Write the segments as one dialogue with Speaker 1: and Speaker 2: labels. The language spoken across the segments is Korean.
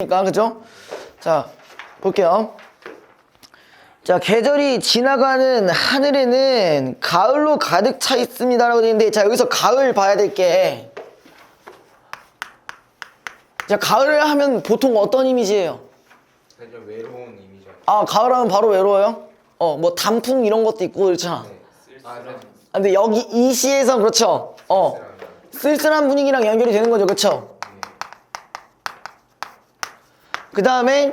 Speaker 1: 그러니까 그죠? 자, 볼게요. 자, 계절이 지나가는 하늘에는 가을로 가득 차 있습니다라고 되어 있는데, 자, 여기서 가을 봐야 될 게, 자, 가을을 하면 보통 어떤 이미지예요?
Speaker 2: 살짝 외로운 이미지.
Speaker 1: 아, 가을 하면 바로 외로워요? 뭐 단풍 이런 것도 있고 그렇잖아.
Speaker 2: 네, 쓸쓸한.
Speaker 1: 아, 근데 여기 이 시에서 그렇죠? 쓸쓸한 분위기랑 연결이 되는 거죠, 그렇죠? 그 다음에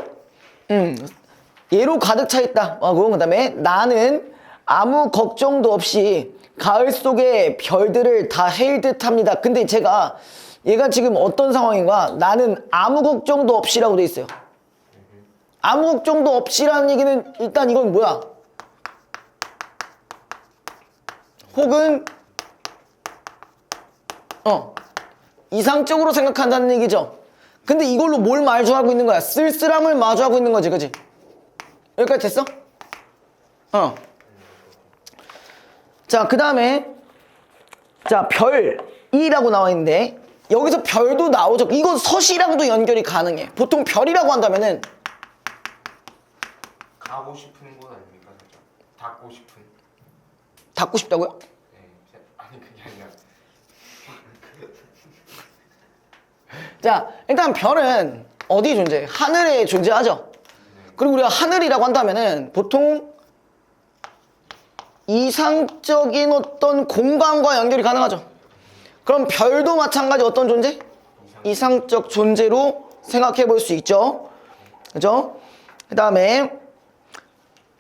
Speaker 1: 얘로 가득 차 있다 하고, 그 다음에 나는 아무 걱정도 없이 가을 속의 별들을 다 헤일 듯 합니다. 근데 제가 얘가 지금 어떤 상황인가? 나는 아무 걱정도 없이라고 돼 있어요. 아무 걱정도 없이라는 얘기는 일단 이건 뭐야? 혹은 이상적으로 생각한다는 얘기죠. 근데 이걸로 뭘 마주하고 있는 거야? 쓸쓸함을 마주하고 있는 거지, 그지? 여기까지 됐어? 자, 그 다음에 자, 별이라고 나와 있는데 여기서 별도 나오죠. 이건 서시랑도 연결이 가능해. 보통 별이라고 한다면은
Speaker 2: 가고 싶은 곳 아닙니까? 살짝 닿고 싶은.
Speaker 1: 닫고 싶다고요?
Speaker 2: 네, 아니 그게 아니라.
Speaker 1: 자, 일단 별은 어디에 존재해? 하늘에 존재하죠. 그리고 우리가 하늘이라고 한다면은 보통 이상적인 어떤 공간과 연결이 가능하죠. 그럼 별도 마찬가지 어떤 존재? 이상적 존재로 생각해 볼 수 있죠. 그죠? 그 다음에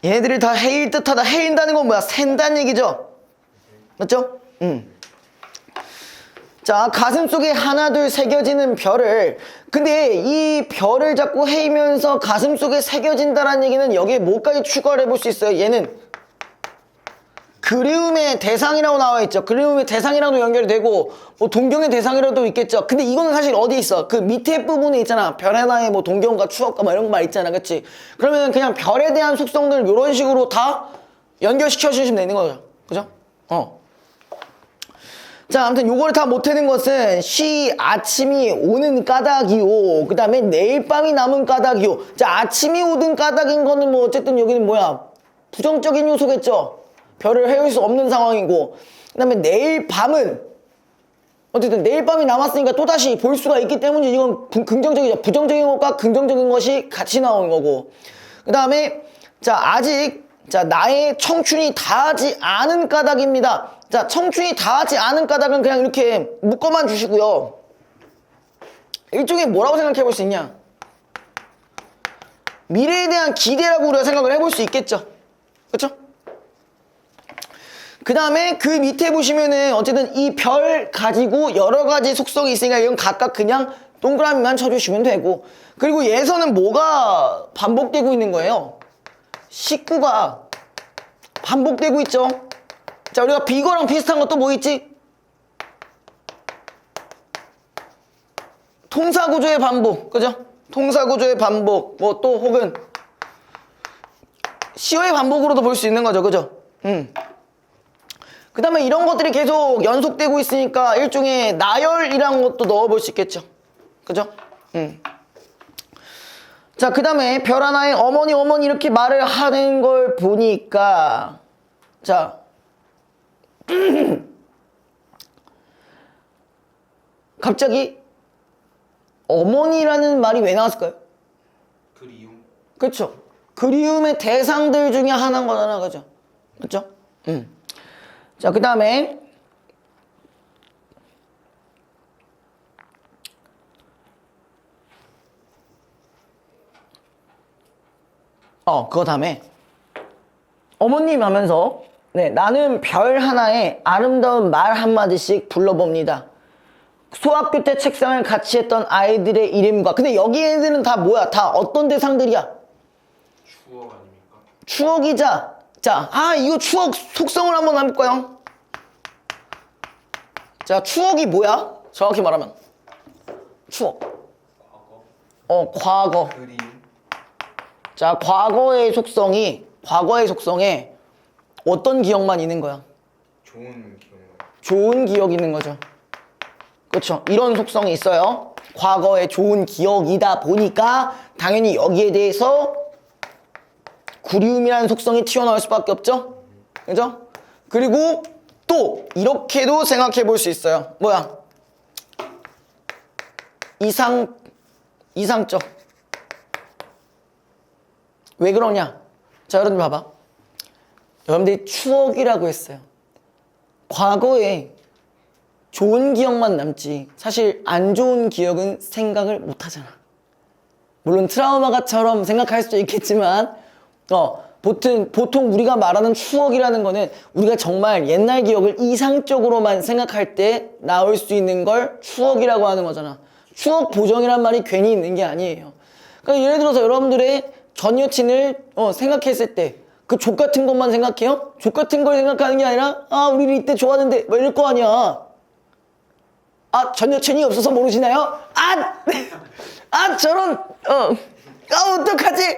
Speaker 1: 얘네들을 다 헤일 듯하다. 헤인다는 건 뭐야? 샌다는 얘기죠. 맞죠? 자, 가슴 속에 하나 둘 새겨지는 별을, 근데 이 별을 자꾸 헤이면서 가슴 속에 새겨진다는 얘기는 여기에 뭐까지 추가를 해볼 수 있어요? 얘는 그리움의 대상이라고 나와 있죠. 그리움의 대상이랑도 연결이 되고 뭐 동경의 대상이라도 있겠죠. 근데 이거는 사실 어디 있어? 그 밑에 부분에 있잖아. 별 하나에 뭐 동경과 추억과 뭐 이런 거 말 있잖아. 그치? 그러면 그냥 별에 대한 속성들 이런 식으로 다 연결시켜 주시면 되는 거죠. 그죠? 자, 아무튼 요거를 다 못하는 것은 쉬 아침이 오는 까닭이요. 그 다음에 내일 밤이 남은 까닭이요. 자, 아침이 오든 까닭인 거는 뭐 어쨌든 여기는 뭐야? 부정적인 요소겠죠. 별을 헤일 수 없는 상황이고, 그 다음에 내일 밤은 어쨌든 내일 밤이 남았으니까 또다시 볼 수가 있기 때문에 이건 긍정적이죠. 부정적인 것과 긍정적인 것이 같이 나오는 거고, 그 다음에 자, 아직 자, 나의 청춘이 다하지 않은 까닭입니다. 자, 청춘이 다하지 않은 까닭은 그냥 이렇게 묶어만 주시고요. 일종의 뭐라고 생각해 볼 수 있냐? 미래에 대한 기대라고 우리가 생각을 해볼 수 있겠죠. 그렇죠? 그 다음에 그 밑에 보시면은 어쨌든 이 별 가지고 여러 가지 속성이 있으니까 이건 각각 그냥 동그라미만 쳐주시면 되고, 그리고 얘에서는 뭐가 반복되고 있는 거예요? 식구가 반복되고 있죠. 자, 우리가 비거랑 비슷한 것도 뭐 있지? 통사구조의 반복, 그죠? 통사구조의 반복, 뭐 또 혹은 시호의 반복으로도 볼 수 있는 거죠, 그죠? 그 다음에 이런 것들이 계속 연속되고 있으니까 일종의 나열이라는 것도 넣어볼 수 있겠죠. 그죠? 자, 그 다음에 별 하나에 어머니 어머니 이렇게 말을 하는 걸 보니까, 자 갑자기 어머니라는 말이 왜 나왔을까요?
Speaker 2: 그리움.
Speaker 1: 그렇죠. 그리움의 대상들 중에 하나인 거잖아, 그죠? 그렇죠? 자, 그 다음에 그거 다음에 어머님 하면서 네, 나는 별 하나에 아름다운 말 한마디씩 불러봅니다. 소학교 때 책상을 같이 했던 아이들의 이름과, 근데 여기 애들은 다 뭐야? 다 어떤 대상들이야?
Speaker 2: 추억 아닙니까?
Speaker 1: 추억이자, 자, 이거 추억 속성을 한번 해볼까요? 자, 추억이 뭐야? 정확히 말하면 추억.
Speaker 2: 과거.
Speaker 1: 과거.
Speaker 2: 그리움.
Speaker 1: 자, 과거의 속성에 어떤 기억만 있는 거야?
Speaker 2: 좋은 기억만.
Speaker 1: 좋은 기억이 있는 거죠. 그렇죠. 이런 속성이 있어요. 과거의 좋은 기억이다 보니까 당연히 여기에 대해서 구리움이라는 속성이 튀어나올 수밖에 없죠? 그죠? 그리고 또 이렇게도 생각해 볼 수 있어요. 뭐야? 이상적. 왜 그러냐? 자, 여러분 봐봐. 여러분들이 추억이라고 했어요. 과거에 좋은 기억만 남지 사실 안 좋은 기억은 생각을 못 하잖아. 물론 트라우마가처럼 생각할 수도 있겠지만 보통 우리가 말하는 추억이라는 거는 우리가 정말 옛날 기억을 이상적으로만 생각할 때 나올 수 있는 걸 추억이라고 하는 거잖아. 추억 보정이란 말이 괜히 있는 게 아니에요. 그러니까 예를 들어서 여러분들의 전 여친을 생각했을 때 그 족 같은 것만 생각해요? 족 같은 걸 생각하는 게 아니라 우리 이때 좋았는데 뭐 이럴 거 아니야. 전 여친이 없어서 모르시나요? 저런 어떡하지?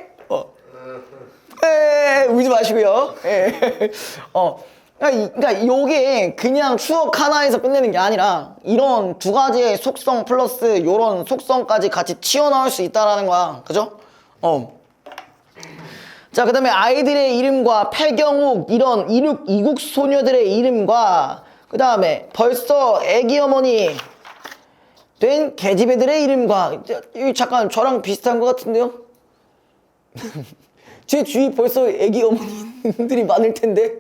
Speaker 1: 울지 마시고요. 그러니까 요게 그냥 추억 하나에서 끝내는 게 아니라 이런 두 가지의 속성 플러스 요런 속성까지 같이 튀어나올 수 있다라는 거야. 그죠? 자, 그 다음에 아이들의 이름과 패경욱 이런 이국 소녀들의 이름과 그 다음에 벌써 애기 어머니 된 계집애들의 이름과 잠깐 저랑 비슷한 것 같은데요? 제 주위 벌써 애기 어머니들이 많을 텐데.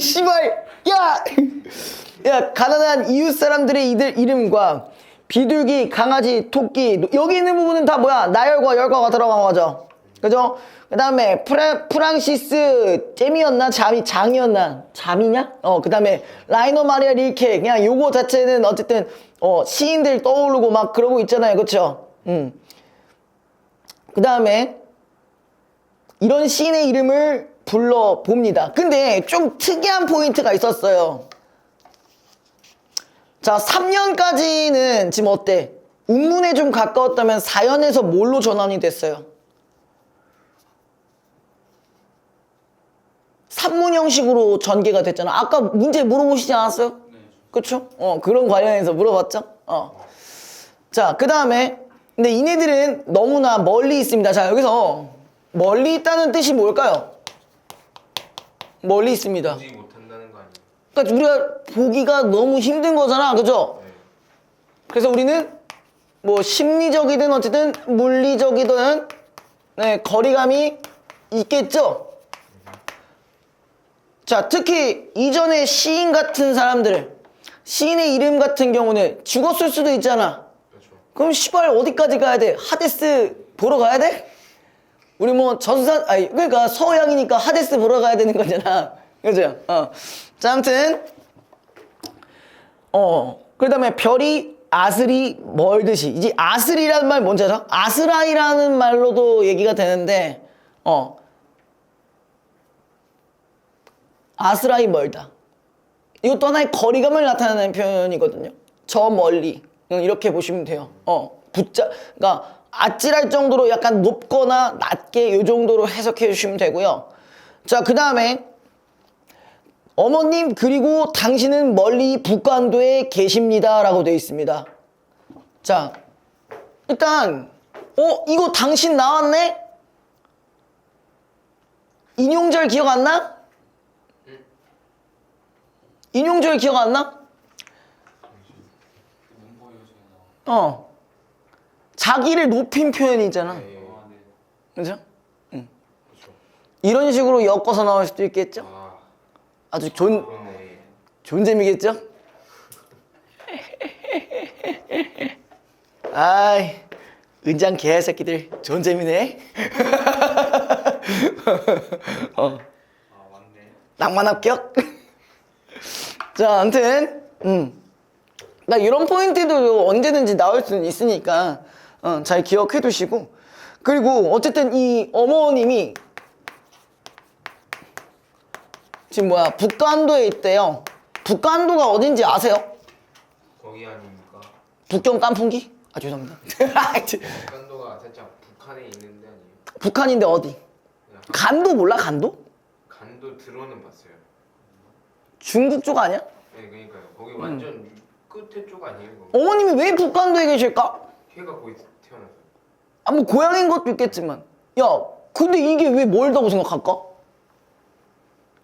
Speaker 1: 씨발, 야, 가난한 이웃 사람들의 이름과 비둘기, 강아지, 토끼 여기 있는 부분은 다 뭐야? 나열과 열과가 들어간 거죠. 그죠? 그 다음에 프랑시스 잼이었나? 장이었나? 잠이냐? 그 다음에 라이너 마리아 릴케 그냥 요거 자체는 어쨌든 시인들 떠오르고 막 그러고 있잖아요. 그쵸? 그 다음에 이런 시인의 이름을 불러봅니다. 근데 좀 특이한 포인트가 있었어요. 자, 3년까지는 지금 어때? 운문에 좀 가까웠다면 4연에서 뭘로 전환이 됐어요? 산문 형식으로 전개가 됐잖아. 아까 문제 물어보시지 않았어요?
Speaker 2: 네.
Speaker 1: 그쵸? 그런 관련해서 물어봤죠? 자, 그 다음에 근데 이네들은 너무나 멀리 있습니다. 자, 여기서 멀리 있다는 뜻이 뭘까요? 멀리 있습니다.
Speaker 2: 보지 못한다는 거 아니에요?
Speaker 1: 그러니까 우리가 보기가 너무 힘든 거잖아. 그죠?
Speaker 2: 네.
Speaker 1: 그래서 우리는 뭐 심리적이든 어쨌든 물리적이든 거리감이 있겠죠? 자, 특히 이전에 시인 같은 사람들, 시인의 이름 같은 경우는 죽었을 수도 있잖아.
Speaker 2: 그렇죠.
Speaker 1: 그럼 시발 어디까지 가야 돼? 하데스 보러 가야 돼? 우리 뭐 그러니까 서양이니까 하데스 보러 가야 되는 거잖아. 그죠? 자, 아무튼 그 다음에 별이 아슬이 멀듯이 이제 아슬이라는 말 뭔지 알아? 아스라이라는 말로도 얘기가 되는데 아스라이 멀다. 이것도 하나의 거리감을 나타내는 표현이거든요. 저 멀리 이렇게 보시면 돼요. 그러니까 아찔할 정도로 약간 높거나 낮게 이 정도로 해석해 주시면 되고요. 자, 그 다음에 어머님 그리고 당신은 멀리 북간도에 계십니다 라고 되어 있습니다. 자, 일단 이거 당신 나왔네? 인용절 기억 안 나? 인용절 기억 안 나?
Speaker 2: 문법 요소에 나와.
Speaker 1: 자기를 높인 표현이잖아.
Speaker 2: 네.
Speaker 1: 그죠?
Speaker 2: 그렇죠.
Speaker 1: 이런 식으로 엮어서 나올 수도 있겠죠? 아주
Speaker 2: 그러네.
Speaker 1: 좋은 재미겠죠? 아이, 은장 개새끼들 좋은 재미네.
Speaker 2: 맞네.
Speaker 1: 낭만 합격. 자, 아무튼 나 이런 포인트도 언제든지 나올 수는 있으니까 잘 기억해 두시고, 그리고 어쨌든 이 어머님이 지금 북간도에 있대요. 북간도가 어딘지 아세요?
Speaker 2: 거기 아닙니까?
Speaker 1: 북경 깐풍기? 죄송합니다.
Speaker 2: 북한도가 살짝 북한에 있는 데 아니에요?
Speaker 1: 북한인데 어디?
Speaker 2: 그냥
Speaker 1: 간도 몰라? 간도?
Speaker 2: 간도 들어는 봤어요.
Speaker 1: 중국 쪽 아니야?
Speaker 2: 네, 그러니까요. 거기 완전 끝에 쪽 아니에요? 그거?
Speaker 1: 어머님이 왜 북한도에 계실까?
Speaker 2: 걔가 거기 태어났어요.
Speaker 1: 아, 뭐 고향인 것도 있겠지만. 야, 근데 이게 왜 멀다고 생각할까?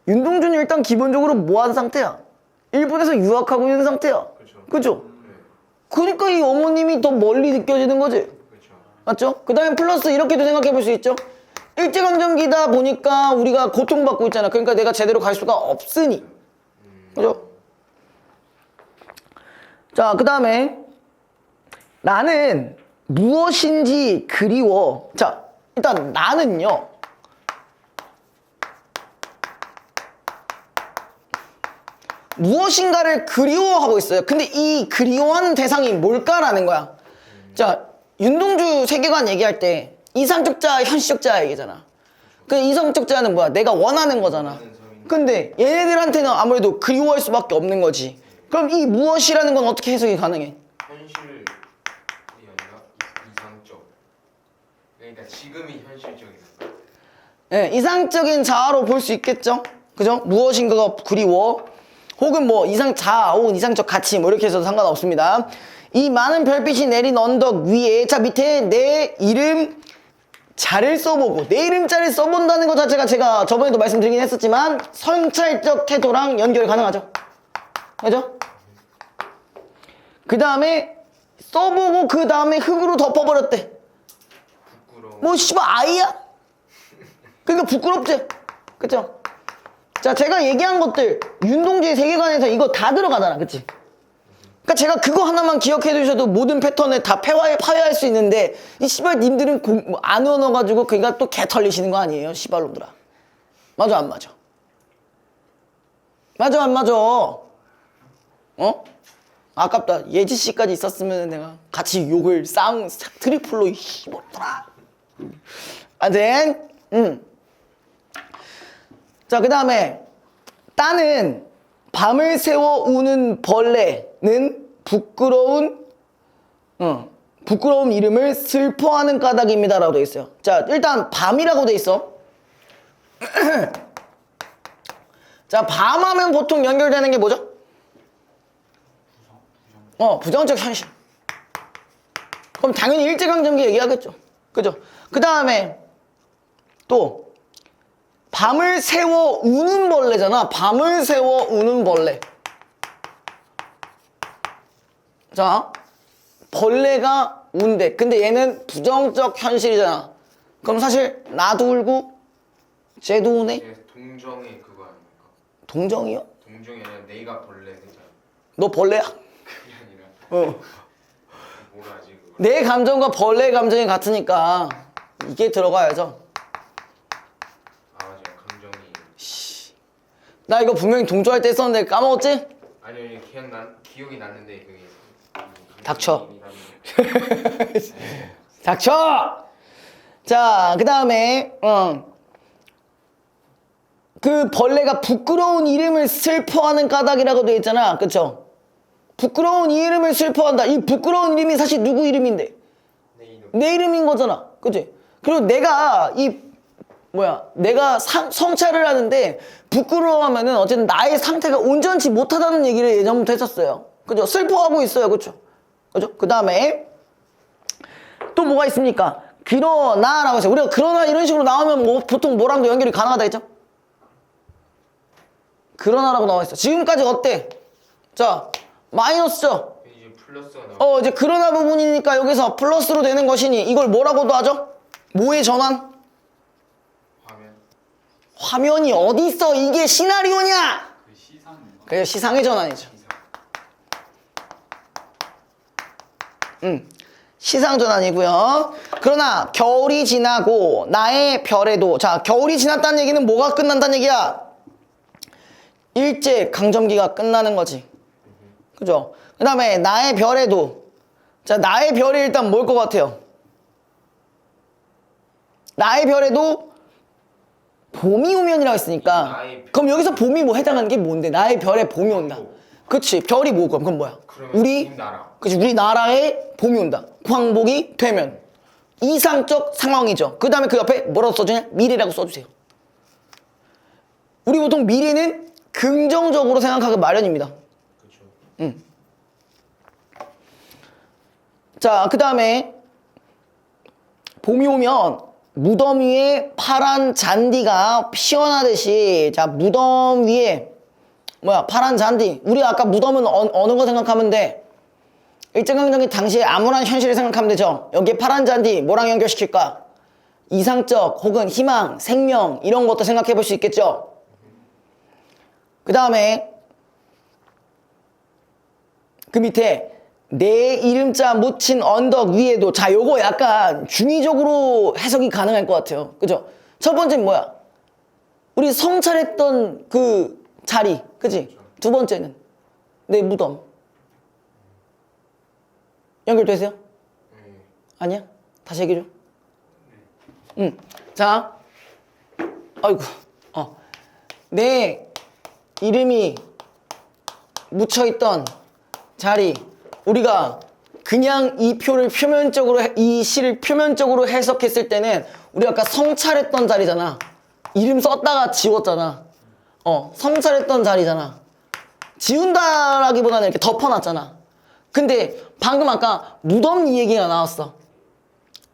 Speaker 1: 윤동준이 일단 기본적으로 뭐 한 상태야? 일본에서 유학하고 있는 상태야.
Speaker 2: 그렇죠.
Speaker 1: 그죠?
Speaker 2: 네.
Speaker 1: 그러니까 이 어머님이 더 멀리 느껴지는 거지.
Speaker 2: 그렇죠.
Speaker 1: 맞죠? 그 다음에 플러스 이렇게도 생각해 볼 수 있죠. 일제강점기다 보니까 우리가 고통받고 있잖아. 그러니까 내가 제대로 갈 수가 없으니. 그죠? 자, 그 다음에 나는 무엇인지 그리워. 자, 일단 나는요. 무엇인가를 그리워하고 있어요. 근데 이 그리워하는 대상이 뭘까라는 거야. 자, 윤동주 세계관 얘기할 때 이상적 자아, 현실적 자아 얘기잖아. 그 이성적 자아는 뭐야? 내가 원하는 거잖아. 근데 얘네들한테는 아무래도 그리워할 수밖에 없는 거지. 그럼 이 무엇이라는 건 어떻게 해석이 가능해?
Speaker 2: 현실이 아니라 이상적. 그러니까 지금이 현실적이다.
Speaker 1: 예, 이상적인 자아로 볼 수 있겠죠? 그죠? 무엇인가가 그리워. 혹은 뭐 이상 자아 혹은 이상적 가치 뭐 이렇게 해서도 상관없습니다. 이 많은 별빛이 내린 언덕 위에 자 밑에 내 이름 자를 써보고 내 이름자를 써본다는 것 자체가 제가 저번에도 말씀드리긴 했었지만 성찰적 태도랑 연결이 가능하죠. 그죠? 그 다음에 써보고 그 다음에 흙으로 덮어버렸대.
Speaker 2: 부끄러워.
Speaker 1: 뭐 씨발 아이야? 그러니까 부끄럽지. 그쵸? 자, 제가 얘기한 것들 윤동주의 세계관에서 이거 다 들어가잖아. 그치? 그러니까 제가 그거 하나만 기억해 두셔도 모든 패턴을 다 파괴할 수 있는데 이 씨발 님들은 안 외워가지고 그니까 또 개 털리시는 거 아니에요? 씨발놈들아. 맞아 안 맞아? 맞아 안 맞아? 어? 아깝다. 예지 씨까지 있었으면 내가 같이 욕을 트리플로 씨발더라. 아무튼 자, 그 다음에 따는 밤을 새워 우는 벌레는 부끄러운 이름을 슬퍼하는 까닭입니다 라고 되어 있어요. 자, 일단 밤이라고 되어 있어. 자, 밤하면 보통 연결되는 게 뭐죠? 부정적 현실. 그럼 당연히 일제강점기 얘기하겠죠. 그죠? 그 다음에 또 밤을 새워 우는 벌레잖아. 밤을 새워 우는 벌레. 자, 벌레가 운대. 근데 얘는 부정적 현실이잖아. 그럼 사실 나도 울고 쟤도 우네?
Speaker 2: 제 동정의 그거 아닙니까?
Speaker 1: 동정이요?
Speaker 2: 동정이 아니라 내가 벌레 되잖아.
Speaker 1: 너 벌레야?
Speaker 2: 그게 아니라 뭐라 하지 그거.
Speaker 1: 내 감정과 벌레의 감정이 같으니까 이게 들어가야죠.
Speaker 2: 아 맞아요. 감정이.
Speaker 1: 나 이거 분명히 동조할 때 썼는데 까먹었지?
Speaker 2: 아니요 기억이 났는데 그게.
Speaker 1: 닥쳐. 닥쳐! 자, 그 다음에 그 벌레가 부끄러운 이름을 슬퍼하는 까닭이라고 되어 있잖아. 그쵸? 부끄러운 이 이름을 슬퍼한다. 이 부끄러운 이름이 사실 누구 이름인데?
Speaker 2: 내 이름.
Speaker 1: 내 이름인 거잖아. 그치? 그리고 내가 내가 성찰을 하는데 부끄러워하면은 어쨌든 나의 상태가 온전치 못하다는 얘기를 예전부터 했었어요. 그죠? 슬퍼하고 있어요. 그쵸? 그죠? 그 다음에 또 뭐가 있습니까? 그러나라고 했어요. 우리가 그러나 이런 식으로 나오면 보통 뭐랑도 연결이 가능하다 했죠? 그러나라고 나와 있어. 지금까지 어때? 자, 마이너스죠?
Speaker 2: 이제 플러스가 나와.
Speaker 1: 이제 그러나 부분이니까 여기서 플러스로 되는 것이니 이걸 뭐라고도 하죠? 뭐의 전환? 화면이 어디 있어? 이게 시나리오냐? 그게 시상의 전환이죠. 시상 전환이고요. 그러나 겨울이 지나고 나의 별에도 자, 겨울이 지났다는 얘기는 뭐가 끝난다는 얘기야? 일제 강점기가 끝나는 거지. 그죠? 그 다음에 나의 별에도 자, 나의 별이 일단 뭘 것 같아요? 나의 별에도 봄이 오면이라고 했으니까 그럼 여기서 봄이 뭐 해당하는 게 뭔데? 나의 별에 봄이 온다. 그치? 별이 뭐 그럼 뭐야? 우리 그치? 우리나라에 봄이 온다. 광복이 되면 이상적 상황이죠. 그 다음에 그 옆에 뭐라고 써주냐? 미래라고 써주세요. 우리 보통 미래는 긍정적으로 생각하기 마련입니다.
Speaker 2: 그렇죠.
Speaker 1: 자, 그 다음에 봄이 오면 무덤 위에 파란 잔디가 피어나듯이, 자, 무덤 위에 파란 잔디. 우리가 아까 무덤은 어느 거 생각하면 돼? 일제강점기 당시에 암울한 현실을 생각하면 되죠. 여기에 파란 잔디 뭐랑 연결시킬까? 이상적 혹은 희망, 생명 이런 것도 생각해 볼 수 있겠죠. 그 다음에 그 밑에 내 이름자 묻힌 언덕 위에도, 자, 요거 약간 중의적으로 해석이 가능할 것 같아요. 그죠? 첫 번째는 뭐야? 우리 성찰했던 그 자리, 그지? 두 번째는 내 무덤. 연결되세요? 아니야? 다시 얘기해줘. 자, 아이고, 내 이름이 묻혀있던 자리, 우리가 그냥 이 시를 표면적으로 해석했을 때는 우리가 아까 성찰했던 자리잖아. 이름 썼다가 지웠잖아. 성찰했던 자리잖아. 지운다라기보다는 이렇게 덮어놨잖아. 근데 방금 아까 무덤 얘기가 나왔어.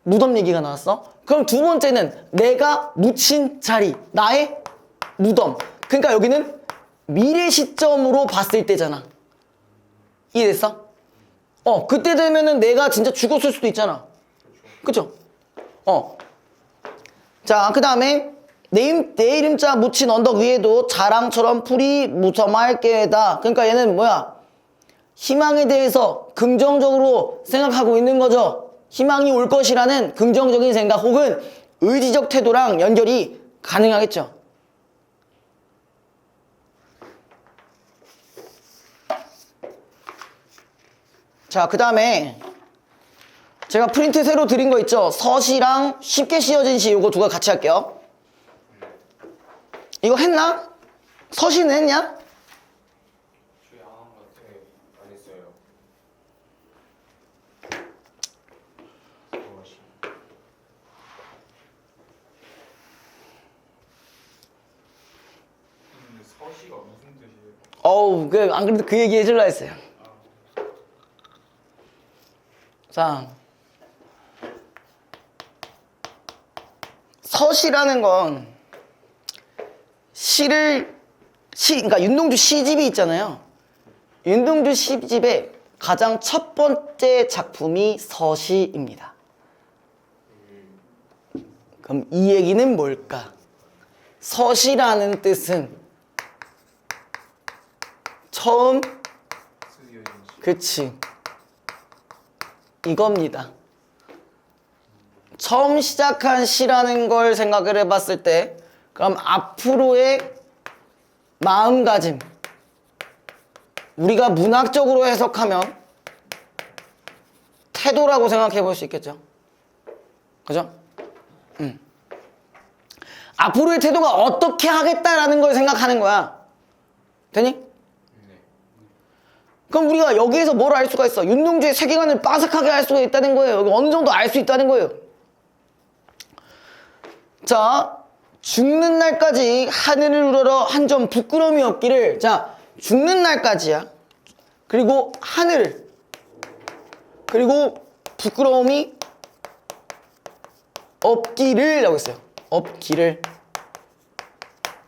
Speaker 1: 무덤 얘기가 나왔어. 그럼 두 번째는 내가 묻힌 자리, 나의 무덤. 그러니까 여기는 미래 시점으로 봤을 때잖아. 이해됐어? 그때 되면은 내가 진짜 죽었을 수도 있잖아. 그쵸? 자, 그 다음에 내 이름자 묻힌 언덕 위에도 자랑처럼 풀이 무성할 게다. 그러니까 얘는 뭐야? 희망에 대해서 긍정적으로 생각하고 있는 거죠. 희망이 올 것이라는 긍정적인 생각 혹은 의지적 태도랑 연결이 가능하겠죠. 자, 그 다음에 제가 프린트 새로 드린 거 있죠? 서시랑 쉽게 씌어진 시, 이거 두 개 같이 할게요. 이거 했나? 서시는 했냐?
Speaker 2: 저희 안 했어요.
Speaker 3: 근데 서시가 무슨 뜻이에요?
Speaker 1: 안 그래도 그 얘기 해주려 했어요. 자, 서시라는 건 그러니까 윤동주 시집이 있잖아요. 윤동주 시집의 가장 첫 번째 작품이 서시입니다. 그럼 이 얘기는 뭘까? 서시라는 뜻은 처음,
Speaker 3: 쓰여진 시.
Speaker 1: 그치, 이겁니다. 처음 시작한 시라는 걸 생각을 해봤을 때, 그럼 앞으로의 마음가짐, 우리가 문학적으로 해석하면 태도라고 생각해 볼 수 있겠죠. 그죠? 앞으로의 태도가 어떻게 하겠다라는 걸 생각하는 거야. 되니? 그럼 우리가 여기에서 뭘 알 수가 있어? 윤동주의 세계관을 빠삭하게 알 수가 있다는 거예요. 여기 어느 정도 알 수 있다는 거예요. 자, 죽는 날까지 하늘을 우러러 한 점 부끄러움이 없기를. 자, 죽는 날까지야. 그리고 하늘, 그리고 부끄러움이 없기를 라고 했어요. 없기를.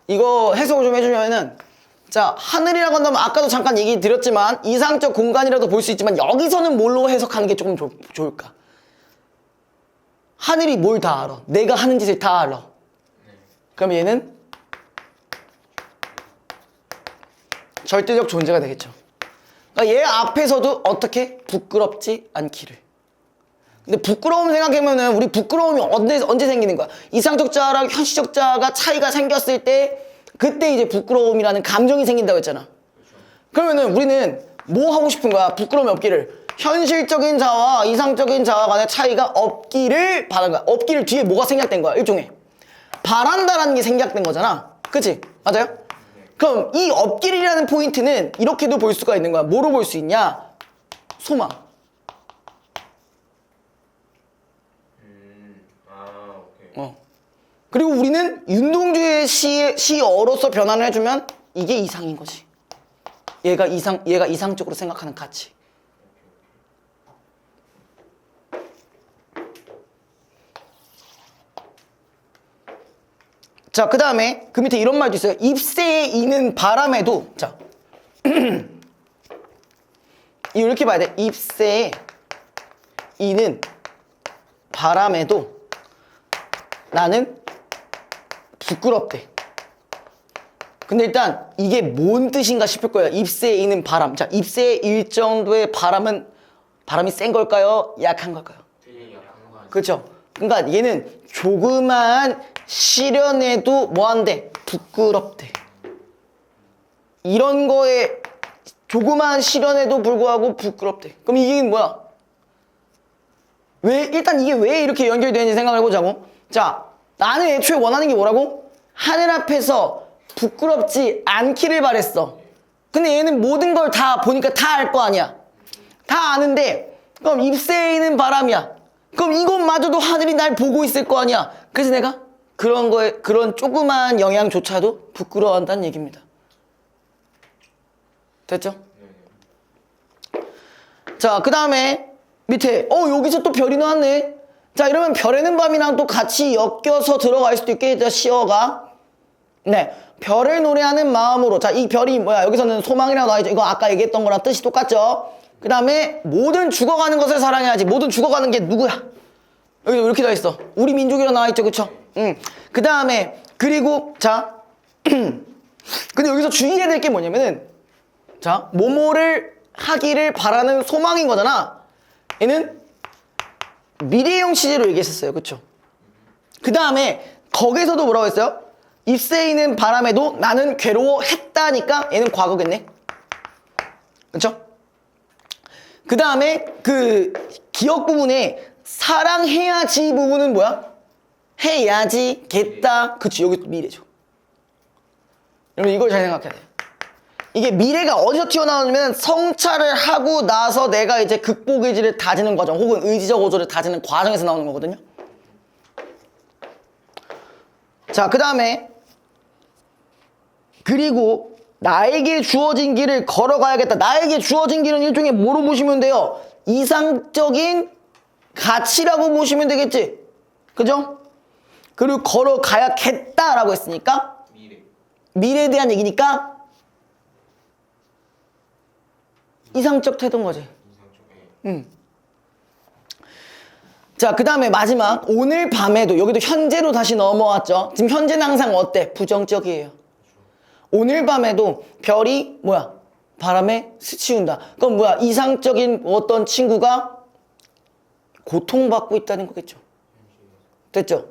Speaker 1: 이거 해석을 좀 해주면은, 자, 하늘이라고 한다면 아까도 잠깐 얘기 드렸지만 이상적 공간이라도 볼 수 있지만 여기서는 뭘로 해석하는 게 조금 좋을까? 하늘이 뭘 다 알아. 내가 하는 짓을 다 알아. 그럼 얘는 절대적 존재가 되겠죠. 그러니까 얘 앞에서도 어떻게? 부끄럽지 않기를. 근데 부끄러움 생각해보면은 우리 부끄러움이 언제 생기는 거야? 이상적 자랑 현실적 자가 차이가 생겼을 때 그때 이제 부끄러움이라는 감정이 생긴다고 했잖아. 그러면은 우리는 뭐 하고 싶은 거야? 부끄러움이 없기를. 현실적인 자와 이상적인 자와 간의 차이가 없기를 바라는 거야. 없기를 뒤에 뭐가 생략된 거야? 일종의 바란다라는 게 생략된 거잖아. 그치? 맞아요? 그럼 이 없기를이라는 포인트는 이렇게도 볼 수가 있는 거야. 뭐로 볼 수 있냐? 소망.
Speaker 2: 오케이.
Speaker 1: 그리고 우리는 윤동주의 시어로서 변환을 해주면 이게 이상인 거지. 얘가 이상적으로 생각하는 가치. 자, 그 다음에 그 밑에 이런 말도 있어요. 잎새에 이는 바람에도, 자, 이렇게 봐야 돼. 잎새에 이는 바람에도 나는 부끄럽대. 근데 일단 이게 뭔 뜻인가 싶을 거예요. 잎새에 이는 바람. 자, 잎새에 일 정도의 바람은 바람이 센 걸까요? 약한 걸까요?
Speaker 2: 되게 약한 거 아니야?
Speaker 1: 그렇죠. 그러니까 얘는 조그만 시련에도 뭐한대? 부끄럽대. 이런 거에 조그만 시련에도 불구하고 부끄럽대. 그럼 이게 뭐야? 일단 이게 왜 이렇게 연결이 되는지 생각을 해보자고. 자, 나는 애초에 원하는 게 뭐라고? 하늘 앞에서 부끄럽지 않기를 바랬어. 근데 얘는 모든 걸 다 보니까 다 알 거 아니야. 다 아는데 그럼 잎새에 있는 바람이야. 그럼 이것마저도 하늘이 날 보고 있을 거 아니야. 그래서 내가 그런 거에 그런 조그만 영향조차도 부끄러워한다는 얘기입니다. 됐죠? 자, 그 다음에 밑에 여기서 또 별이 나왔네. 자, 이러면 별에는 밤이랑 또 같이 엮여서 들어갈 수도 있겠죠. 시어가. 네, 별을 노래하는 마음으로. 자, 이 별이 뭐야? 여기서는 소망이라고 나와있죠. 이거 아까 얘기했던 거랑 뜻이 똑같죠. 그 다음에 모든 죽어가는 것을 사랑해야지. 모든 죽어가는 게 누구야? 여기 이렇게 돼 있어. 우리 민족이라고 나와있죠. 그쵸? 그 다음에 그리고 자 근데 여기서 주의해야 될 게 뭐냐면은 자, 뭐뭐를 하기를 바라는 소망인 거잖아. 얘는 미래형 시제로 얘기했었어요. 그쵸? 그 다음에 거기서도 뭐라고 했어요? 잎새에 있는 바람에도 나는 괴로워했다니까 얘는 과거겠네. 그쵸? 그 다음에 그 기억 부분에 사랑해야지 부분은 뭐야? 해야지 겠다. 그치, 여기 미래죠. 여러분 이걸 잘 생각해야 돼. 이게 미래가 어디서 튀어나오냐면 성찰을 하고 나서 내가 이제 극복 의지를 다지는 과정 혹은 의지적 오조를 다지는 과정에서 나오는 거거든요. 자, 그 다음에 그리고 나에게 주어진 길을 걸어가야겠다. 나에게 주어진 길은 일종의 뭐로 보시면 돼요? 이상적인 가치라고 보시면 되겠지. 그죠? 그리고 걸어가야겠다라고 했으니까 미래에 대한 얘기니까 이상적 태도인 거지. 자, 그 다음에 마지막 오늘 밤에도 여기도 현재로 다시 넘어왔죠. 지금 현재는 항상 어때? 부정적이에요. 오늘 밤에도 별이 뭐야? 바람에 스치운다. 그럼 뭐야? 이상적인 어떤 친구가 고통받고 있다는 거겠죠. 됐죠?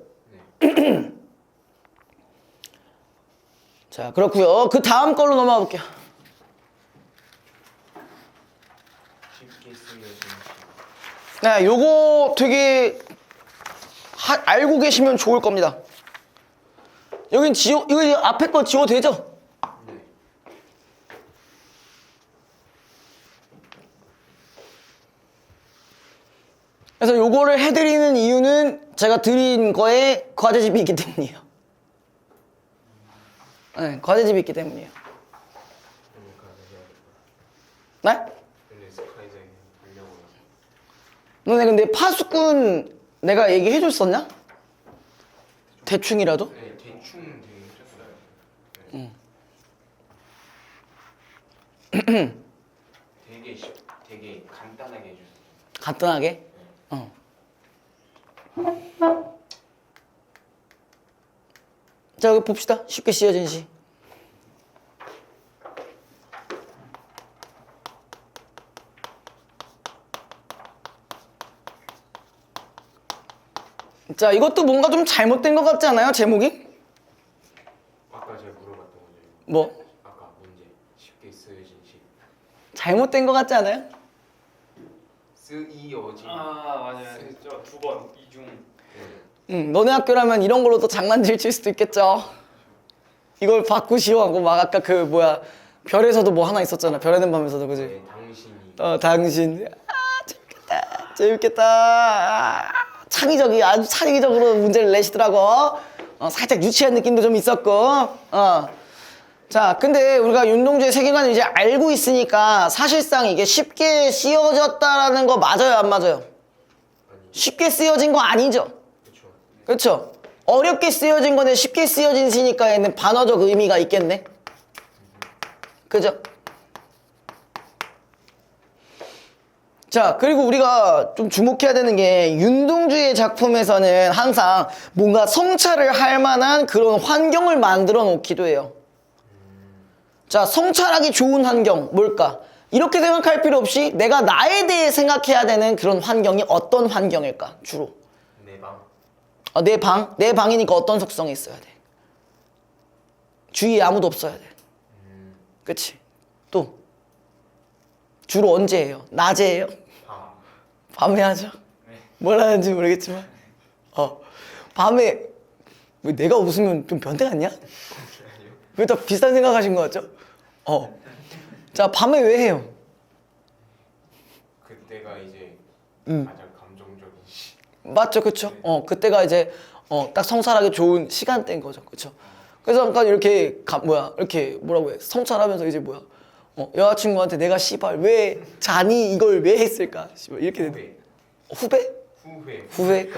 Speaker 1: 자, 그렇고요. 그 다음 걸로 넘어가 볼게요.
Speaker 2: 쉽게 쓰여진 시.
Speaker 1: 네, 요거 되게 알고 계시면 좋을 겁니다. 여긴 이거 앞에 거 지워도 되죠?
Speaker 2: 네.
Speaker 1: 그래서 요거를 해드리는 이유는 제가 드린 거에 과제집이 있기 때문이에요. 네, 과제집이 있기 때문이에요. 네?
Speaker 2: 근데 스카이장에 보려고
Speaker 1: 너네 근데 파수꾼 내가 얘기해줬었냐? 대충이라도?
Speaker 2: 네, 대충 되게 해줬어요. 되게 간단하게 해줬어요.
Speaker 1: 간단하게? 자, 여기 봅시다. 쉽게 씌어진 시. 자, 이것도 뭔가 좀 잘못된 것 같지 않아요? 제목이?
Speaker 2: 아까 제가 물어봤던 거죠.
Speaker 1: 뭐?
Speaker 2: 아까 문제 쉽게 쓰여진 시.
Speaker 1: 잘못된 것 같지 않아요?
Speaker 2: 쓰이어진.
Speaker 3: 아 맞아요. 했죠. 2번 이중.
Speaker 1: 너네 학교라면 이런 걸로도 장난질 칠 수도 있겠죠. 이걸 바꾸시오 하고 막 아까 그 뭐야 별에서도 뭐 하나 있었잖아. 별에는 밤에서도 그지?
Speaker 2: 네, 당신이.
Speaker 1: 당신. 재밌겠다. 재밌겠다. 창의적이 아주 창의적으로 문제를 내시더라고. 살짝 유치한 느낌도 좀 있었고. 자, 근데 우리가 윤동주의 세계관을 이제 알고 있으니까 사실상 이게 쉽게 씌워졌다라는 거 맞아요, 안 맞아요? 쉽게 쓰여진 거 아니죠?
Speaker 2: 그렇죠.
Speaker 1: 그렇죠? 어렵게 쓰여진 건데 쉽게 쓰여진 시니까 얘는 반어적 의미가 있겠네. 그죠? 자, 그리고 우리가 좀 주목해야 되는 게 윤동주의 작품에서는 항상 뭔가 성찰을 할 만한 그런 환경을 만들어 놓기도 해요. 자, 성찰하기 좋은 환경 뭘까? 이렇게 생각할 필요 없이 내가 나에 대해 생각해야 되는 그런 환경이 어떤 환경일까? 주로
Speaker 2: 내 방.
Speaker 1: 내 방? 내 방이니까 어떤 속성이 있어야 돼? 주위에 아무도 없어야 돼. 그치? 또 주로 언제 해요? 낮에 해요? 밤에 하죠? 뭘 하는지 모르겠지만 밤에 왜 내가 웃으면 좀 변태 같냐? 왜 다 비슷한 생각하신 것 같죠? 자, 밤에 왜 해요?
Speaker 2: 그때가 이제 가장 감정적인 시.
Speaker 1: 맞죠, 그쵸? 그때가 이제 딱 성찰하기 좋은 시간대인 거죠, 그쵸? 그래서 잠깐 이렇게 이렇게 뭐라고 해? 성찰하면서 이제 여자친구한테 내가 씨발 왜 자니 이걸 왜 했을까? 씨발 이렇게 후배?
Speaker 2: 후회.
Speaker 1: 후회?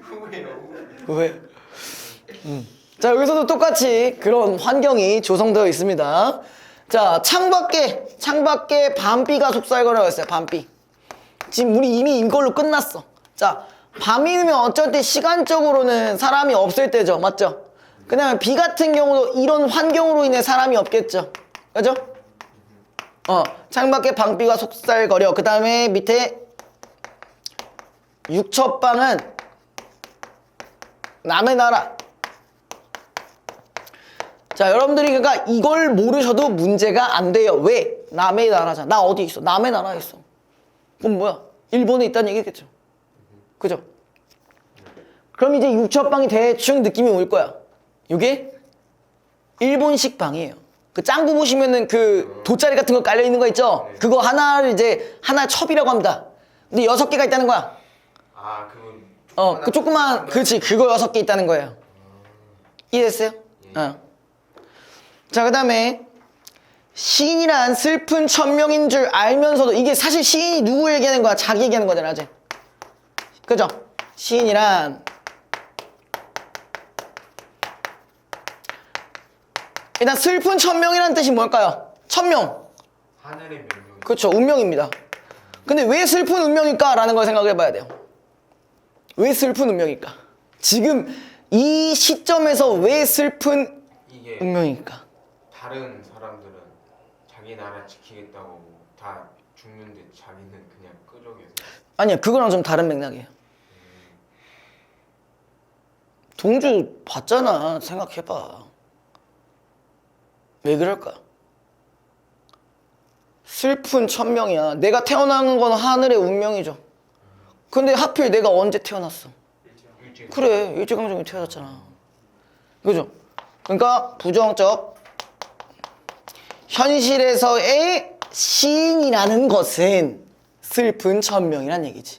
Speaker 2: 후회요.
Speaker 1: 후회. 자, 여기서도 똑같이 그런 환경이 조성되어 있습니다. 자, 창밖에 밤비가 속살거려고 했어요. 밤비. 지금 우리 이미 이걸로 끝났어. 자, 밤이면 어쩔 때 시간적으로는 사람이 없을 때죠. 맞죠? 그 다음에 비 같은 경우도 이런 환경으로 인해 사람이 없겠죠. 그죠? 창밖에 밤비가 속살거려. 그 다음에 밑에 육첩방은 남의 나라. 자, 여러분들이 그러니까 이걸 모르셔도 문제가 안 돼요. 왜? 남의 나라잖아. 나 어디 있어? 남의 나라에 있어. 그럼 뭐야? 일본에 있다는 얘기겠죠. 그죠? 그럼 이제 육첩방이 대충 느낌이 올 거야. 이게 일본식 방이에요. 그 짱구 보시면은 그 돗자리 같은 거 깔려 있는 거 있죠? 그거 하나를 이제 하나 첩이라고 합니다. 근데 6개가 있다는 거야.
Speaker 2: 아, 그건
Speaker 1: 그 조그만, 그렇지. 그거 6개 있다는 거예요. 이해됐어요? 자, 그 다음에 시인이란 슬픈 천명인 줄 알면서도 이게 사실 시인이 누구 얘기하는 거야? 자기 얘기하는 거잖아, 아직. 그죠? 시인이란 일단 슬픈 천명이라는 뜻이 뭘까요? 천명.
Speaker 2: 하늘의 명령.
Speaker 1: 그렇죠. 운명입니다. 근데 왜 슬픈 운명일까? 라는 걸 생각해 봐야 돼요. 왜 슬픈 운명일까? 지금 이 시점에서 왜 슬픈
Speaker 2: 이게
Speaker 1: 운명일까?
Speaker 2: 다른 사람들은 자기 나라 지키겠다고 다 죽는데 자기는 그냥 끄적여서.
Speaker 1: 아니야, 그거랑 좀 다른 맥락이에요. 동주 봤잖아. 생각해봐. 왜 그럴까? 슬픈 천명이야. 내가 태어난 건 하늘의 운명이죠. 근데 하필 내가 언제 태어났어?
Speaker 2: 일찍.
Speaker 1: 그래, 일제강점기 태어났잖아. 그죠? 그러니까 부정적 현실에서의 시인이라는 것은 슬픈 천명이란 얘기지.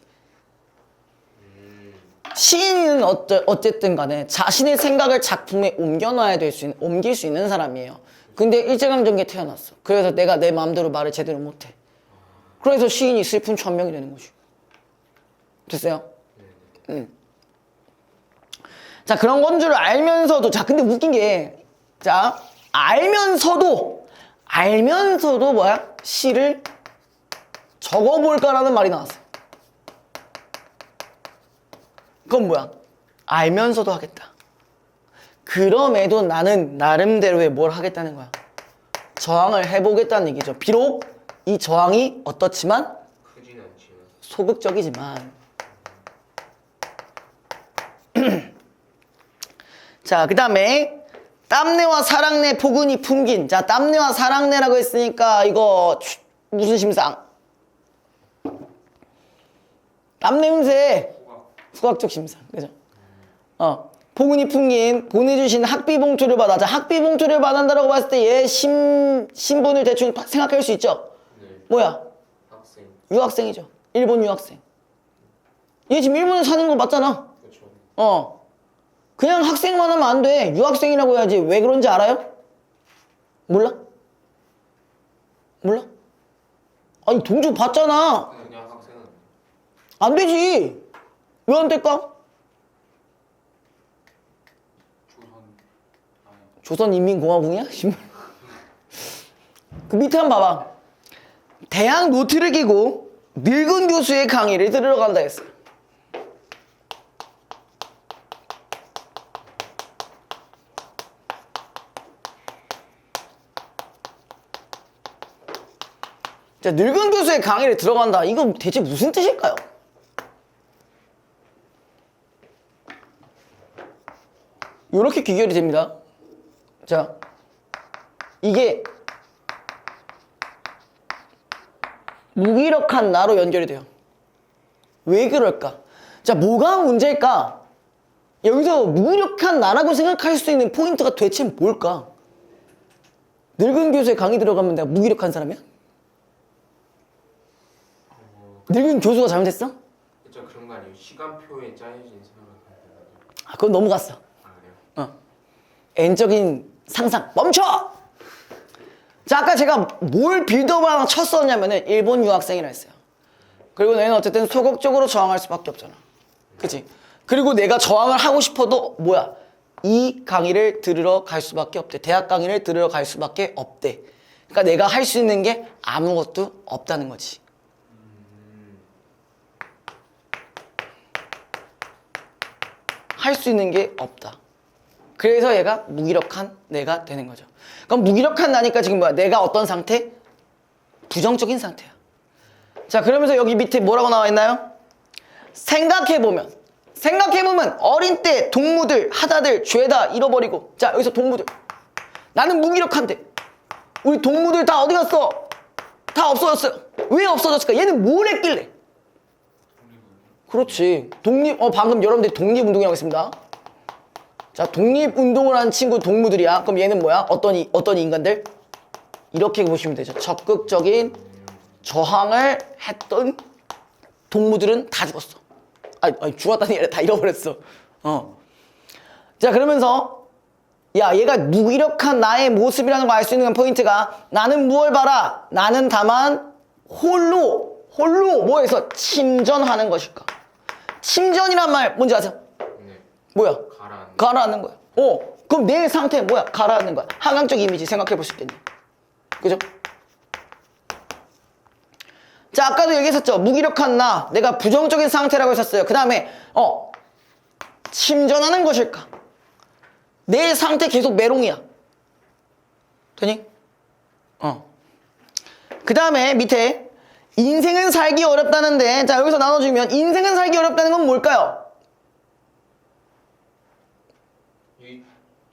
Speaker 1: 시인은 어쨌든 간에 자신의 생각을 작품에 옮길 수 있는 사람이에요. 근데 일제강점기에 태어났어. 그래서 내가 내 마음대로 말을 제대로 못해. 그래서 시인이 슬픈 천명이 되는 거지. 됐어요? 자, 그런 건 줄 알면서도, 자, 근데 웃긴 게, 자, 알면서도 뭐야? 시를 적어볼까라는 말이 나왔어. 그건 뭐야? 알면서도 하겠다. 그럼에도 나는 나름대로의 뭘 하겠다는 거야. 저항을 해보겠다는 얘기죠. 비록 이 저항이 어떻지만
Speaker 2: 크진 않지만.
Speaker 1: 소극적이지만. 자, 그 다음에 땀내와 사랑내 포근히 풍긴. 자, 땀내와 사랑내라고 했으니까 이거 무슨 심상? 땀냄새. 후각적 심상. 그죠? 포근히 풍긴 보내주신 학비 봉투를 받아. 자, 학비 봉투를 받는다라고 봤을 때 얘 신분을 대충 생각할 수 있죠?
Speaker 2: 네.
Speaker 1: 뭐야?
Speaker 2: 학생.
Speaker 1: 유학생이죠. 일본 유학생. 얘 지금 일본에 사는 거 맞잖아.
Speaker 2: 그렇죠.
Speaker 1: 그냥 학생만 하면 안 돼. 유학생이라고 해야지. 왜 그런지 알아요? 몰라? 몰라? 아니, 동주 봤잖아.
Speaker 2: 그냥 학생은
Speaker 1: 안 되지. 왜 안 될까? 조선인민공화국이야? 그 밑에 한번 봐봐. 대학 노트를 끼고 늙은 교수의 강의를 들으러 간다 했어. 자, 늙은 교수의 강의를 들어간다. 이건 대체 무슨 뜻일까요? 이렇게 귀결이 됩니다. 자, 이게 무기력한 나로 연결이 돼요. 왜 그럴까? 자, 뭐가 문제일까? 여기서 무기력한 나라고 생각할 수 있는 포인트가 대체 뭘까? 늙은 교수의 강의 들어가면 내가 무기력한 사람이야? 늙은 교수가 잘못했어?
Speaker 2: 그쵸, 그런 거 아니에요? 시간표에 짜여진 생각을
Speaker 1: 아, 그건 너무 갔어.
Speaker 2: 아 그래요?
Speaker 1: N적인 상상 멈춰! 자, 아까 제가 뭘 빌드업을 하나 쳤었냐면은 일본 유학생이라 했어요. 그리고 너희는 어쨌든 소극적으로 저항할 수밖에 없잖아. 그치? 그리고 내가 저항을 하고 싶어도 뭐야? 이 강의를 들으러 갈 수밖에 없대. 대학 강의를 들으러 갈 수밖에 없대. 그러니까 내가 할 수 있는 게 아무것도 없다는 거지. 할 수 있는 게 없다. 그래서 얘가 무기력한 내가 되는 거죠. 그럼 무기력한 나니까 지금 뭐야? 내가 어떤 상태? 부정적인 상태야. 자, 그러면서 여기 밑에 뭐라고 나와 있나요? 생각해보면 어린 때 동무들 하다들 죄다 잃어버리고. 자, 여기서 동무들. 나는 무기력한데 우리 동무들 다 어디 갔어? 다 없어졌어요. 왜 없어졌을까? 얘는 뭘 했길래? 그렇지. 방금 여러분들이 독립운동이라고 했습니다. 자, 독립운동을 한 친구 동무들이야. 그럼 얘는 뭐야? 어떤 인간들? 이렇게 보시면 되죠. 적극적인 저항을 했던 동무들은 다 죽었어. 아니 죽었다는 게 아니라 다 잃어버렸어. 자, 그러면서 야, 얘가 무기력한 나의 모습이라는 걸 알 수 있는 포인트가 나는 무얼 봐라? 나는 다만 홀로 뭐에서 침전하는 것일까? 침전이란 말 뭔지 아세요?
Speaker 2: 네.
Speaker 1: 뭐야?
Speaker 2: 가라앉는
Speaker 1: 가라앉는 거야. 그럼 내 상태는 뭐야? 가라앉는 거야. 한강적 이미지 생각해 볼 수 있겠니? 그죠? 자, 아까도 얘기했었죠. 무기력한 나, 내가 부정적인 상태라고 했었어요. 그 다음에 침전하는 것일까? 내 상태 계속 메롱이야. 되니? 그 다음에 밑에 인생은 살기 어렵다는데, 자, 여기서 나눠주면 인생은 살기 어렵다는 건 뭘까요?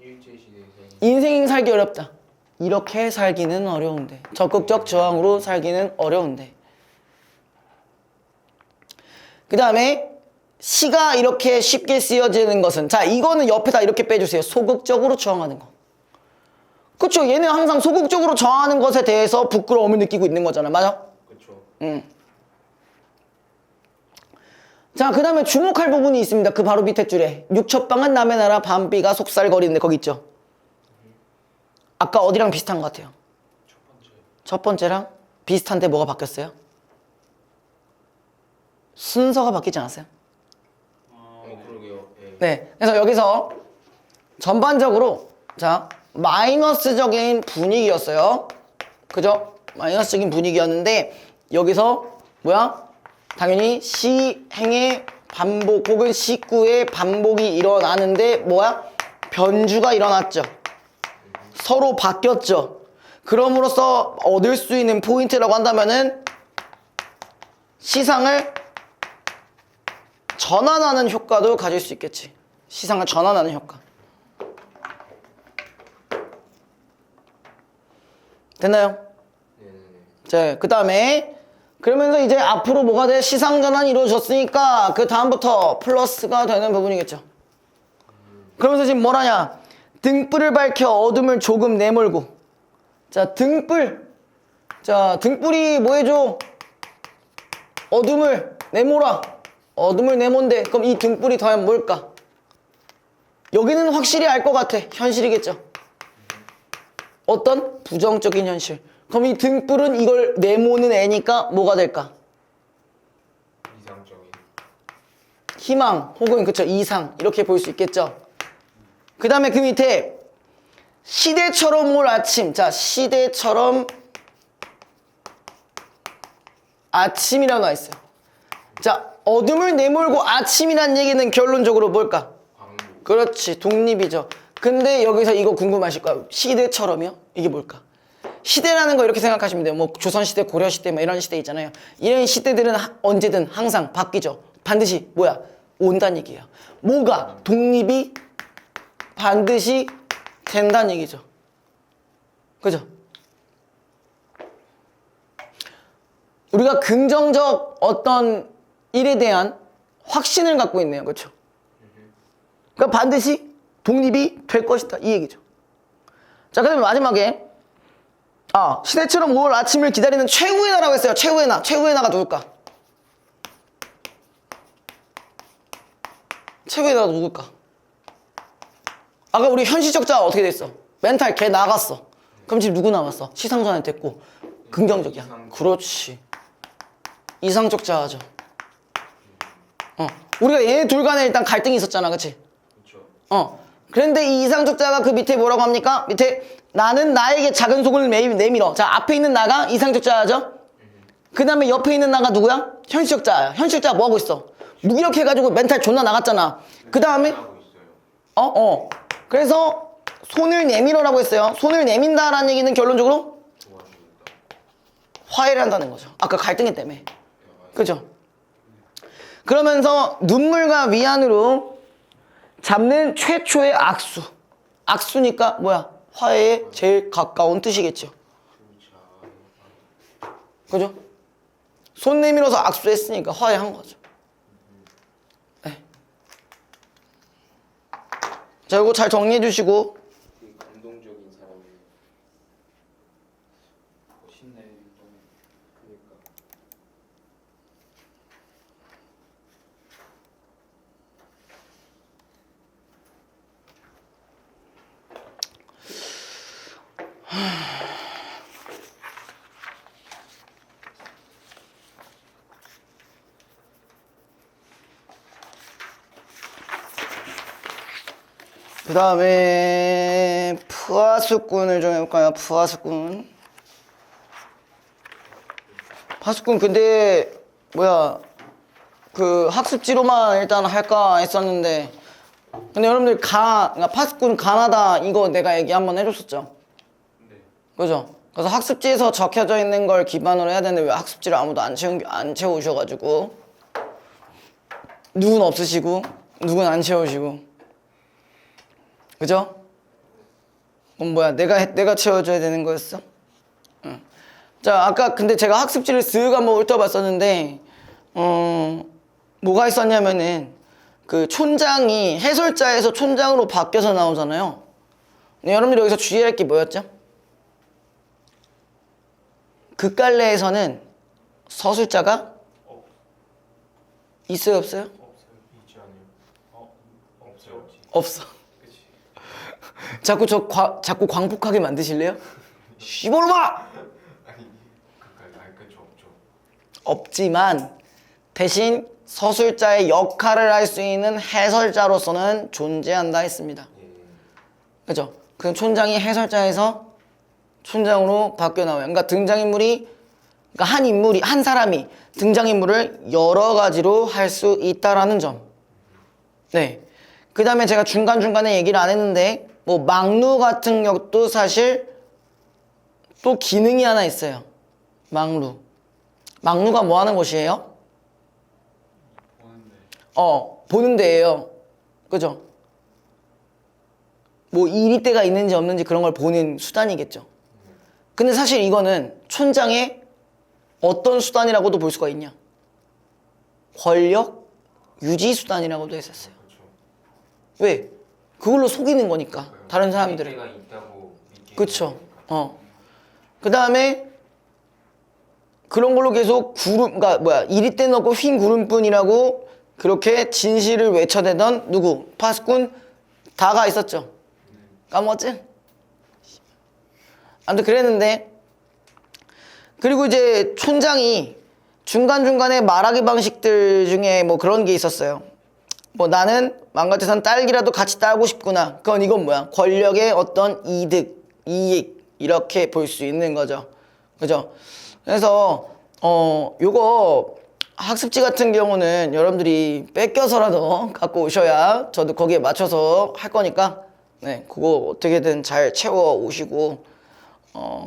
Speaker 2: 일제시대에
Speaker 1: 인생이 살기 어렵다. 이렇게 살기는 어려운데, 적극적 저항으로 살기는 어려운데. 그 다음에 시가 이렇게 쉽게 쓰여지는 것은, 자, 이거는 옆에다 이렇게 빼주세요. 소극적으로 저항하는 거. 그쵸? 얘는 항상 소극적으로 저항하는 것에 대해서 부끄러움을 느끼고 있는 거잖아. 맞아?
Speaker 2: 그쵸.
Speaker 1: 자, 그 다음에 주목할 부분이 있습니다. 그 바로 밑에 줄에 육첩방은 남의 나라 밤비가 속살거리는데 거기 있죠. 아까 어디랑 비슷한 것 같아요? 첫 번째랑 비슷한데 뭐가 바뀌었어요? 순서가 바뀌지 않았어요?
Speaker 2: 그러게요. 예.
Speaker 1: 네. 그래서 여기서 전반적으로 자, 마이너스적인 분위기였어요. 그죠? 마이너스적인 분위기였는데 여기서 뭐야? 당연히 시행의 반복 혹은 식구의 반복이 일어나는데 뭐야? 변주가 일어났죠. 서로 바뀌었죠. 그럼으로써 얻을 수 있는 포인트라고 한다면은 시상을 전환하는 효과도 가질 수 있겠지. 시상을 전환하는 효과. 됐나요?
Speaker 2: 네네네.
Speaker 1: 자, 그 다음에 그러면서 이제 앞으로 뭐가 돼? 시상 전환이 이루어졌으니까 그 다음부터 플러스가 되는 부분이겠죠. 그러면서 지금 뭐라냐? 등불을 밝혀 어둠을 조금 내몰고. 자, 등불. 자, 등불이 뭐 해줘? 어둠을 내몰아. 어둠을 내몬데 그럼 이 등불이 과연 뭘까? 여기는 확실히 알 것 같아. 현실이겠죠. 어떤? 부정적인 현실. 그럼 이 등불은 이걸 내모는 애니까 뭐가 될까?
Speaker 2: 이상적인.
Speaker 1: 희망 혹은 그쵸 이상 이렇게 볼 수 있겠죠. 그 다음에 그 밑에 시대처럼 올 아침. 자, 시대처럼 아침이라고 나와 있어요. 자, 어둠을 내몰고 아침이란 얘기는 결론적으로 뭘까?
Speaker 2: 광고.
Speaker 1: 그렇지, 독립이죠. 근데 여기서 이거 궁금하실 거예요. 시대처럼이요? 이게 뭘까? 시대라는 거 이렇게 생각하시면 돼요. 뭐 조선시대, 고려시대 뭐 이런 시대 있잖아요. 이런 시대들은 언제든 항상 바뀌죠. 반드시 뭐야? 온다는 얘기예요. 뭐가? 독립이 반드시 된다는 얘기죠. 그죠? 우리가 긍정적 어떤 일에 대한 확신을 갖고 있네요. 그렇죠? 그러니까 반드시 독립이 될 것이다. 이 얘기죠. 자, 그다음에 마지막에 시대처럼 올 아침을 기다리는 최후의 나라고 했어요. 최후의 나. 최후의 나가 누굴까? 최후의 나가 누굴까? 아까 우리 현실적자 어떻게 됐어? 멘탈 걔 나갔어. 그럼 지금 누구 남았어? 시상전환 됐고 긍정적이야. 그렇지. 이상적자죠. 우리가 얘네 둘 간에 일단 갈등이 있었잖아. 그치?
Speaker 2: 그렇죠.
Speaker 1: 그런데 이 이상적자가 그 밑에 뭐라고 합니까? 밑에 나는 나에게 작은 속을 내밀어. 자, 앞에 있는 나가 이상적자죠? 그 다음에 옆에 있는 나가 누구야? 현실적자야. 현실적자가 뭐 하고 있어? 무기력해 해가지고 멘탈 존나 나갔잖아. 그 다음에
Speaker 2: 하고 있어요.
Speaker 1: 그래서 손을 내밀어라고 했어요. 손을 내민다라는 얘기는 결론적으로
Speaker 2: 도와주겠다.
Speaker 1: 화해를 한다는 거죠. 아까 갈등이 때문에. 그죠? 그러면서 눈물과 위안으로 잡는 최초의 악수. 악수니까 뭐야? 화해에 제일 가까운 뜻이겠죠. 그죠? 손 내밀어서 악수했으니까 화해한 거죠. 네. 자, 이거 잘 정리해 주시고.
Speaker 2: 되게 감동적인 사람이에요.
Speaker 3: 멋있네.
Speaker 2: 그러니까.
Speaker 1: 그 다음에 푸아수꾼을 좀 해볼까요? 푸아수꾼. 파수꾼 근데 뭐야 그 학습지로만 일단 할까 했었는데 근데 여러분들 그러니까 파수꾼 가나다 이거 내가 얘기 한번 해줬었죠.
Speaker 2: 네.
Speaker 1: 그죠? 그래서 학습지에서 적혀져 있는 걸 기반으로 해야 되는데 왜 학습지를 아무도 안 채우셔가지고 누군 없으시고 누군 안 채우시고 그죠? 뭐야 내가 채워줘야 되는 거였어? 응. 자 아까 근데 제가 학습지를 쓱 한번 훑어봤었는데 뭐가 있었냐면은 그 촌장이 해설자에서 촌장으로 바뀌어서 나오잖아요. 근데 여러분들 여기서 주의할 게 뭐였죠? 극갈래에서는 서술자가 있어요 없어요?
Speaker 2: 없어요. 있지 않아요? 없어요.
Speaker 1: 없어.
Speaker 3: 그치.
Speaker 1: 자꾸 광폭하게 만드실래요? 씨발놈아!
Speaker 2: 아니 그쵸 없죠.
Speaker 1: 없지만 대신 서술자의 역할을 할 수 있는 해설자로서는 존재한다 했습니다.
Speaker 2: 예.
Speaker 1: 그죠? 그 촌장이 해설자에서 촌장으로 바뀌어 나와요. 그러니까 등장인물이 그러니까 한 사람이 등장인물을 여러 가지로 할 수 있다라는 점. 네. 그 다음에 제가 중간중간에 얘기를 안 했는데 뭐 막루 같은 역도 사실 또 기능이 하나 있어요. 막루. 막루가 뭐 하는 곳이에요?
Speaker 3: 보는데.
Speaker 1: 보는 데예요. 그죠? 뭐 이리때가 있는지 없는지 그런 걸 보는 수단이겠죠. 근데 사실 이거는 촌장의 어떤 수단이라고도 볼 수가 있냐? 권력 유지 수단이라고도 했었어요.
Speaker 2: 그렇죠.
Speaker 1: 왜? 그걸로 속이는 거니까 다른 사람들을.
Speaker 2: 때가 있다고 믿게.
Speaker 1: 그쵸. 그 다음에 그런 걸로 계속 그러니까 뭐야 이리때 넣고 휜 구름뿐이라고 그렇게 진실을 외쳐대던 누구? 파수꾼 다가 있었죠. 까먹었지? 아무튼 그랬는데 그리고 이제 촌장이 중간중간에 말하기 방식들 중에 뭐 그런 게 있었어요. 뭐 나는 맘 같아선 딸기라도 같이 따고 싶구나. 그건 이건 뭐야? 권력의 어떤 이득, 이익 이렇게 볼 수 있는 거죠. 그죠? 그래서 요거 학습지 같은 경우는 여러분들이 뺏겨서라도 갖고 오셔야 저도 거기에 맞춰서 할 거니까 네, 그거 어떻게든 잘 채워 오시고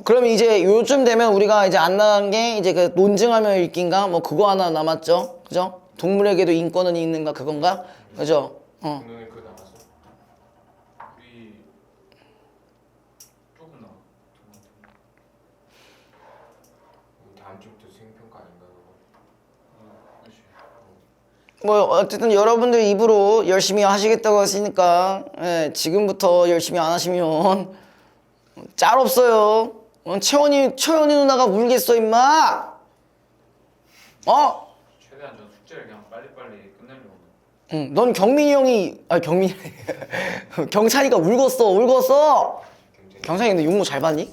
Speaker 1: 그러면 이제 요즘 되면 우리가 이제 안 나간 게 이제 그 논증하며 읽기인가 뭐 그거 하나 남았죠. 그죠? 동물에게도 인권은 있는가 그건가? 그죠?
Speaker 2: 오늘 그거 나왔어?
Speaker 3: 우리 조금 나와.
Speaker 2: 다음 주부터 수행평가 아닌가 그거?
Speaker 3: 그렇지.
Speaker 1: 뭐 어쨌든 여러분들 입으로 열심히 하시겠다고 하시니까 예, 지금부터 열심히 안 하시면 짤 없어요. 채원이 누나가 울겠어 임마.
Speaker 3: 최대한 저 숙제를 그냥 빨리빨리 끝내려고.
Speaker 1: 응, 넌 경민이 형이 경민이 경찬이가 울었어. 경찬이 근데 용모 잘 봤니?